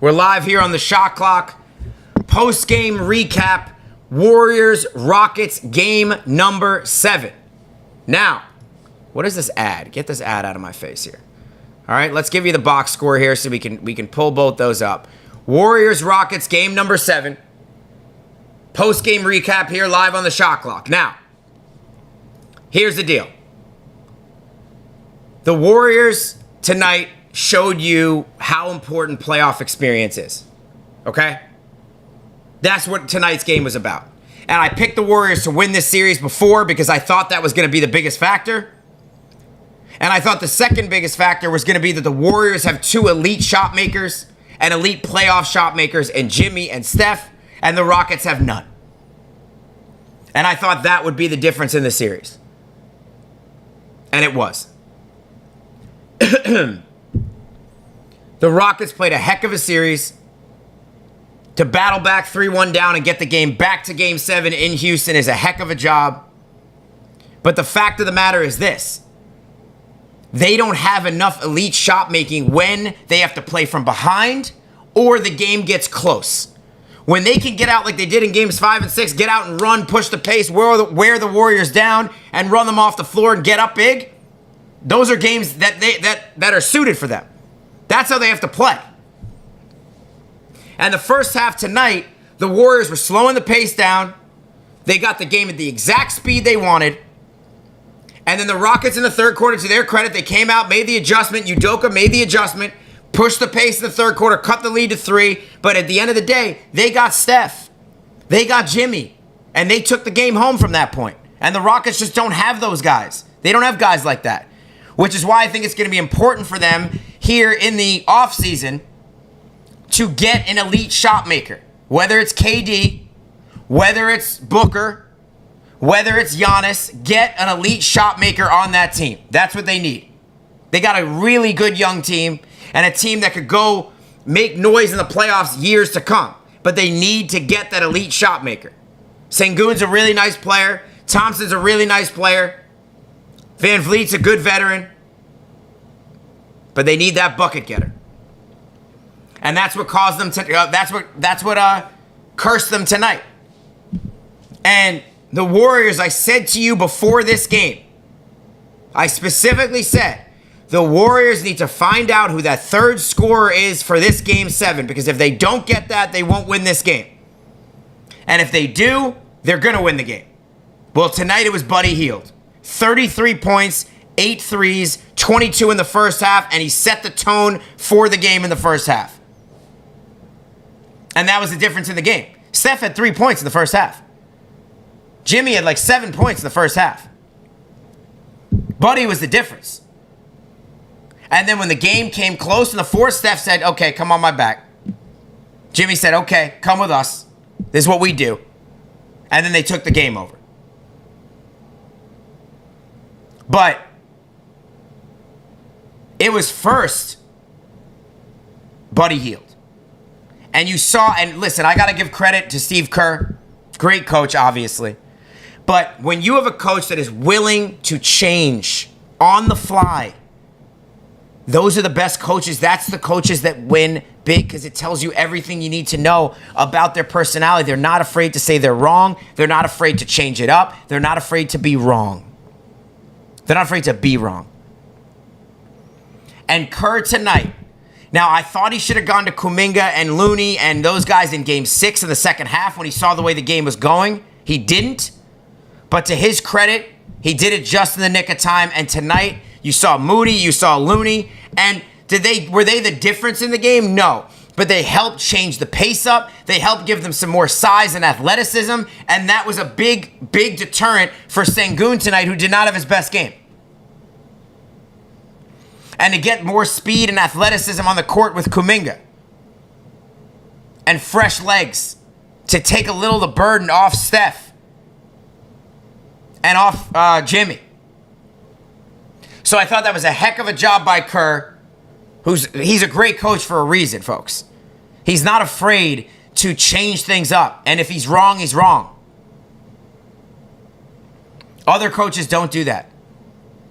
We're live here on the shot clock. Post-game recap. Warriors-Rockets game number 7. Now, what is this ad? Get this ad out of my face here. All right, let's give you the box score here so we can pull both those up. Warriors-Rockets game number 7. Post-game recap here live on the shot clock. Now, here's the deal. The Warriors tonight showed you how important playoff experience is. Okay? That's what tonight's game was about. And I picked the Warriors to win this series before because I thought that was going to be the biggest factor. And I thought the second biggest factor was going to be that the Warriors have 2 elite shot makers and elite playoff shot makers in Jimmy and Steph, and the Rockets have none. And I thought that would be the difference in the series. And it was. The Rockets played a heck of a series. To battle back 3-1 down and get the game back to Game 7 in Houston is a heck of a job. But the fact of the matter is this. They don't have enough elite shot making when they have to play from behind or the game gets close. When they can get out like they did in Games 5 and 6, get out and run, push the pace, wear the Warriors down, and run them off the floor and get up big, those are games that are suited for them. That's how they have to play. And the first half tonight, the Warriors were slowing the pace down. They got the game at the exact speed they wanted. And then the Rockets in the third quarter, to their credit, they came out, made the adjustment. Udoka made the adjustment, pushed the pace in the third quarter, cut the lead to 3. But at the end of the day, they got Steph. They got Jimmy. And they took the game home from that point. And the Rockets just don't have those guys. They don't have guys like that. Which is why I think it's going to be important for them here in the offseason to get an elite shot maker. Whether it's KD, whether it's Booker, whether it's Giannis, get an elite shot maker on that team. That's what they need. They got a really good young team and a team that could go make noise in the playoffs years to come. But they need to get that elite shot maker. Sengun's a really nice player. Thompson's a really nice player. Van Vliet's a good veteran. But they need that bucket getter. And that's what caused them to that's what cursed them tonight. And the Warriors, I said to you before this game, I specifically said, the Warriors need to find out who that third scorer is for this Game 7. Because if they don't get that, they won't win this game. And if they do, they're going to win the game. Well, tonight it was Buddy Hield. 33 points, 8 threes, 22 in the first half, and he set the tone for the game in the first half. And that was the difference in the game. Steph had 3 points in the first half. Jimmy had like 7 points in the first half. Buddy was the difference. And then when the game came close in the fourth, Steph said, okay, come on my back. Jimmy said, okay, come with us. This is what we do. And then they took the game over. But it was first Buddy Hield. And you saw, and listen, I got to give credit to Steve Kerr. Great coach, obviously. But when you have a coach that is willing to change on the fly, those are the best coaches. That's the coaches that win big because it tells you everything you need to know about their personality. They're not afraid to say they're wrong. They're not afraid to change it up. They're not afraid to be wrong. They're not afraid to be wrong. And Kerr tonight, now I thought he should have gone to Kuminga and Looney and those guys in Game 6 in the second half when he saw the way the game was going. He didn't. But to his credit, he did it just in the nick of time. And tonight, you saw Moody, you saw Looney. And were they the difference in the game? No. But they helped change the pace up. They helped give them some more size and athleticism. And that was a big, big deterrent for Sengun tonight, who did not have his best game. And to get more speed and athleticism on the court with Kuminga. And fresh legs to take a little of the burden off Steph. And off Jimmy. So I thought that was a heck of a job by Kerr. He's a great coach for a reason, folks. He's not afraid to change things up. And if he's wrong, he's wrong. Other coaches don't do that.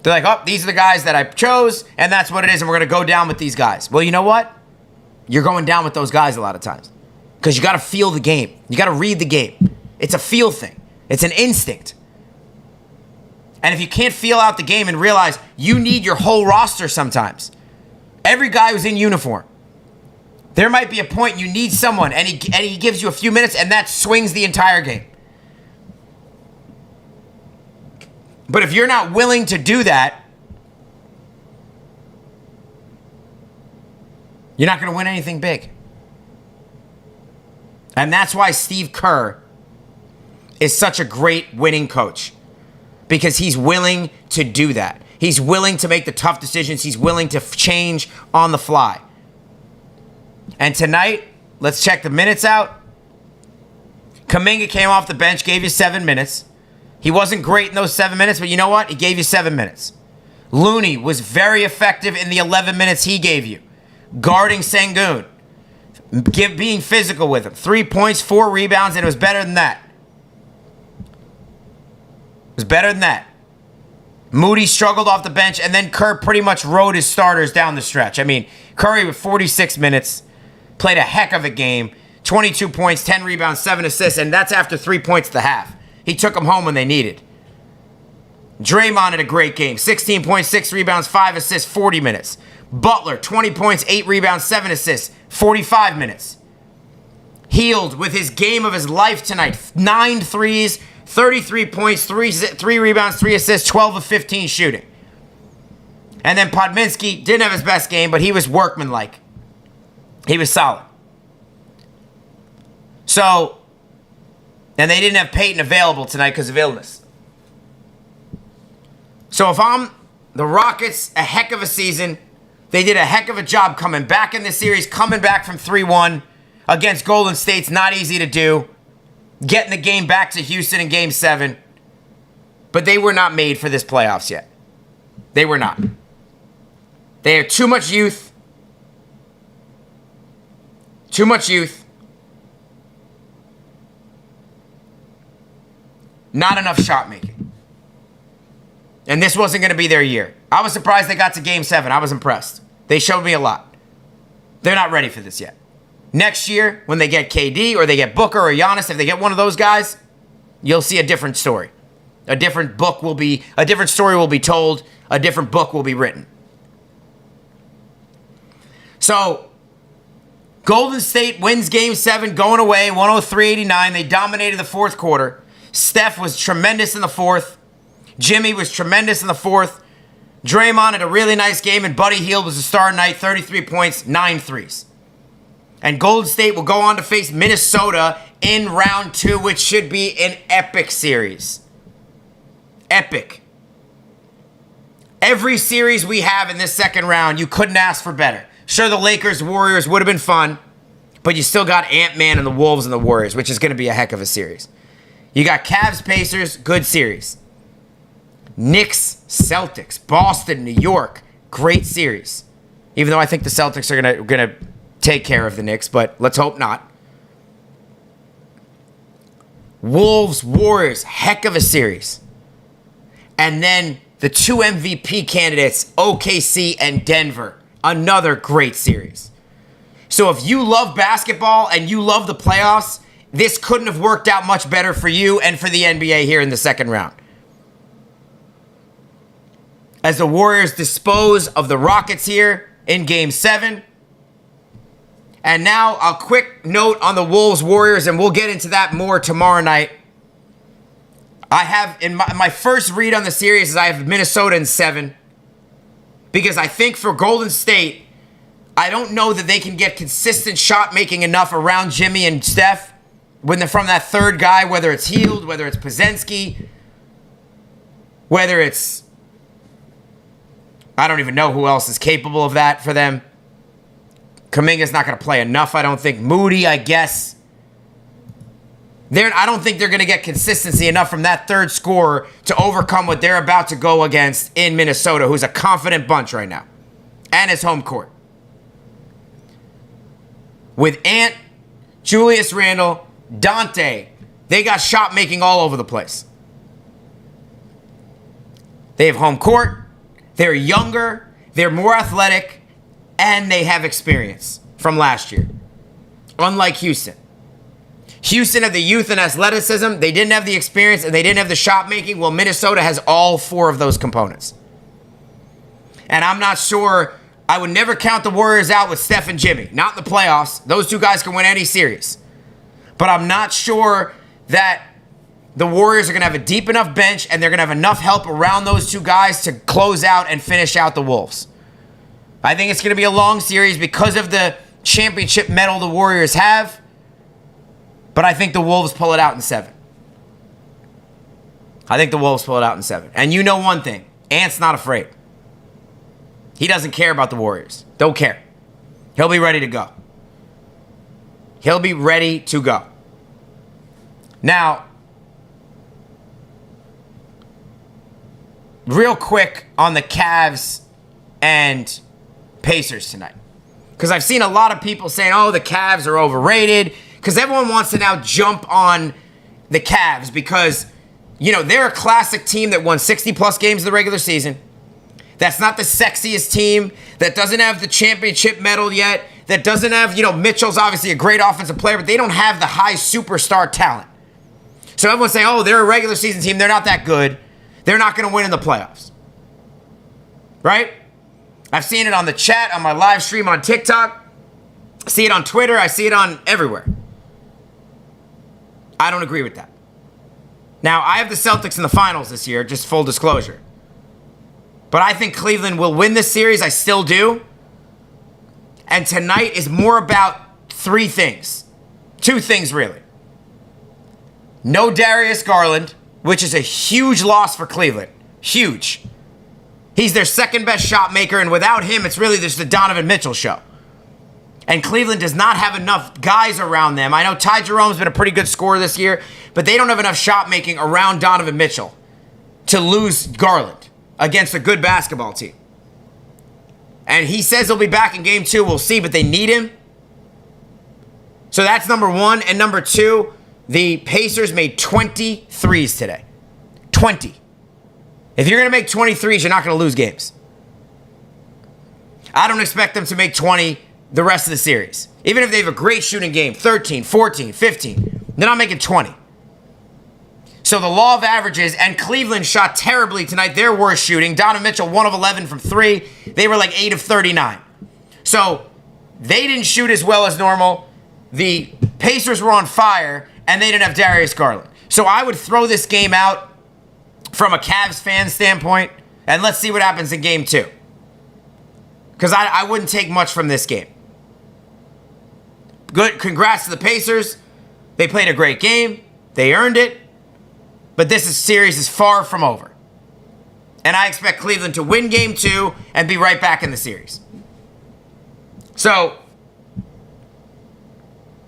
They're like, oh, these are the guys that I chose, and that's what it is, and we're going to go down with these guys. Well, you know what? you're going down with those guys a lot of times. Because you got to feel the game. You got to read the game. It's a feel thing. It's an instinct. And if you can't feel out the game and realize you need your whole roster sometimes, every guy who's in uniform, there might be a point you need someone, and he gives you a few minutes, and that swings the entire game. But if you're not willing to do that, you're not going to win anything big. And that's why Steve Kerr is such a great winning coach. Because he's willing to do that. He's willing to make the tough decisions. He's willing to change on the fly. And tonight, let's check the minutes out. Kuminga came off the bench, gave you 7 minutes. He wasn't great in those 7 minutes, but you know what? He gave you 7 minutes. Looney was very effective in the 11 minutes he gave you. Guarding Sengun. Being physical with him. 3 points, 4 rebounds, and it was better than that. It was better than that. Moody struggled off the bench, and then Kerr pretty much rode his starters down the stretch. I mean, Curry with 46 minutes, played a heck of a game. 22 points, 10 rebounds, 7 assists, and that's after 3 points at the half. He took them home when they needed. Draymond had a great game. 16 points, 6 rebounds, 5 assists, 40 minutes. Butler, 20 points, 8 rebounds, 7 assists, 45 minutes. Healed with his game of his life tonight. 9 threes, 33 points, 3 rebounds, 3 assists, 12 of 15 shooting. And then Podminski didn't have his best game, but he was workmanlike. He was solid. So, and they didn't have Peyton available tonight because of illness. So if I'm the Rockets, a heck of a season. They did a heck of a job coming back in this series, coming back from 3-1 against Golden State's not easy to do. Getting the game back to Houston in Game 7. But they were not made for this playoffs yet. They were not. They have too much youth. Too much youth. Not enough shot making. And this wasn't going to be their year. I was surprised they got to Game 7. I was impressed. They showed me a lot. They're not ready for this yet. Next year, when they get KD or they get Booker or Giannis, if they get one of those guys, you'll see a different story. A different story will be told. A different book will be written. So, Golden State wins Game 7 going away, 103-89. They dominated the fourth quarter. Steph was tremendous in the fourth. Jimmy was tremendous in the fourth. Draymond had a really nice game, and Buddy Hield was a star tonight, 33 points, 9 threes. And Golden State will go on to face Minnesota in round 2, which should be an epic series. Epic. Every series we have in this second round, you couldn't ask for better. Sure, the Lakers-Warriors would have been fun, but you still got Ant-Man and the Wolves and the Warriors, which is going to be a heck of a series. You got Cavs-Pacers, good series. Knicks, Celtics, Boston, New York, great series. Even though I think the Celtics are gonna take care of the Knicks, but let's hope not. Wolves, Warriors, heck of a series. And then the 2 MVP candidates, OKC and Denver, another great series. So if you love basketball and you love the playoffs, this couldn't have worked out much better for you and for the NBA here in the second round. As the Warriors dispose of the Rockets here in Game 7. And now a quick note on the Wolves-Warriors, and we'll get into that more tomorrow night. I have, in my first read on the series, is I have Minnesota in 7. Because I think for Golden State, I don't know that they can get consistent shot making enough around Jimmy and Steph when they're from that third guy, whether it's Hield, whether it's Pozenski, whether it's... I don't even know who else is capable of that for them. Kuminga's not going to play enough, I don't think. Moody, I guess. I don't think they're going to get consistency enough from that third scorer to overcome what they're about to go against in Minnesota, who's a confident bunch right now. And his home court. With Ant, Julius Randle, Dante, they got shot making all over the place. They have home court. They're younger, they're more athletic, and they have experience. from last year. Unlike Houston. Houston had the youth and athleticism. They didn't have the experience and they didn't have the shot making. Well, Minnesota has all four of those components. And I'm not sure. I would never count the Warriors out with Steph and Jimmy. Not in the playoffs. Those two guys can win any series. But I'm not sure that the Warriors are going to have a deep enough bench and they're going to have enough help around those two guys to close out and finish out the Wolves. I think it's going to be a long series because of the championship medal the Warriors have. But I think the Wolves pull it out in 7. I think the Wolves pull it out in 7. And you know one thing. Ant's not afraid. He doesn't care about the Warriors. Don't care. He'll be ready to go. He'll be ready to go. Now, real quick on the Cavs and Pacers tonight. Because I've seen a lot of people saying, oh, the Cavs are overrated. Because everyone wants to now jump on the Cavs because, you know, they're a classic team that won 60-plus games in the regular season. That's not the sexiest team. That doesn't have the championship medal yet. That doesn't have, you know, Mitchell's obviously a great offensive player, but they don't have the high superstar talent. So everyone's saying, oh, they're a regular season team. They're not that good. They're not going to win in the playoffs. Right? I've seen it on the chat, on my live stream on TikTok. I see it on Twitter. I see it on everywhere. I don't agree with that. Now, I have the Celtics in the finals this year, just full disclosure. But I think Cleveland will win this series. I still do. And tonight is more about 3 things. 2 things, really. No Darius Garland, which is a huge loss for Cleveland. Huge. He's their second best shot maker, and without him, it's really just the Donovan Mitchell show. And Cleveland does not have enough guys around them. I know Ty Jerome's been a pretty good scorer this year, but they don't have enough shot making around Donovan Mitchell to lose Garland against a good basketball team. And he says he'll be back in game 2. We'll see, but they need him. So that's number 1. And number 2, the Pacers made 20 threes today. 20. If you're going to make 20 threes, you're not going to lose games. I don't expect them to make 20 the rest of the series. Even if they have a great shooting game, 13, 14, 15, they're not making 20. So the law of averages, and Cleveland shot terribly tonight. Their worst shooting. Donovan Mitchell, 1 of 11 from 3. They were like 8 of 39. So they didn't shoot as well as normal. The Pacers were on fire, and they didn't have Darius Garland. So I would throw this game out from a Cavs fan standpoint, and let's see what happens in game 2. Because I wouldn't take much from this game. Good. Congrats to the Pacers. They played a great game. They earned it. But this series is far from over. And I expect Cleveland to win game 2 and be right back in the series. So,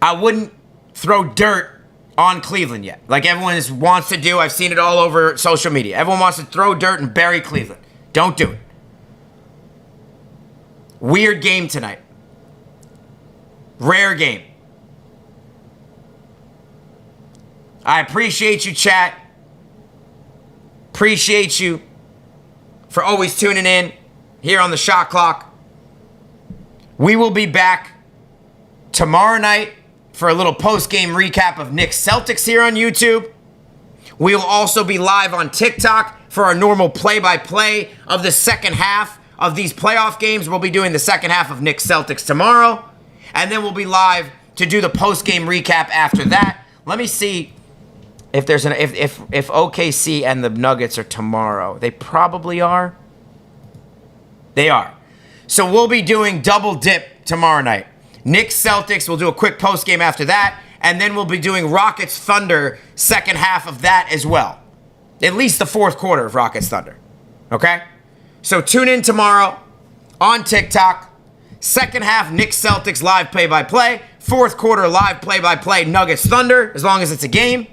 I wouldn't throw dirt on Cleveland yet, like everyone wants to do. I've seen it all over social media. Everyone wants to throw dirt and bury Cleveland. Don't do it. Weird game tonight. Rare game. I appreciate you, chat. Appreciate you for always tuning in here on the Shot Clock. We will be back tomorrow night for a little post-game recap of Knicks Celtics here on YouTube. We will also be live on TikTok for our normal play-by-play of the second half of these playoff games. We'll be doing the second half of Knicks Celtics tomorrow. And then we'll be live to do the post-game recap after that. Let me see if there's if OKC and the Nuggets are tomorrow. They probably are. They are. So we'll be doing double dip tomorrow night. Knicks Celtics, we'll do a quick post game after that, and then we'll be doing Rockets Thunder second half of that as well. At least the fourth quarter of Rockets Thunder. Okay? So tune in tomorrow on TikTok. Second half Knicks Celtics live play-by-play. Fourth quarter live play-by-play Nuggets Thunder, as long as it's a game.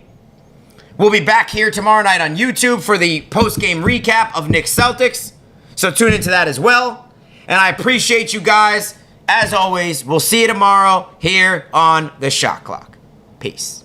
We'll be back here tomorrow night on YouTube for the post-game recap of Knicks Celtics. So tune into that as well. And I appreciate you guys. As always, we'll see you tomorrow here on the Shot Clock. Peace.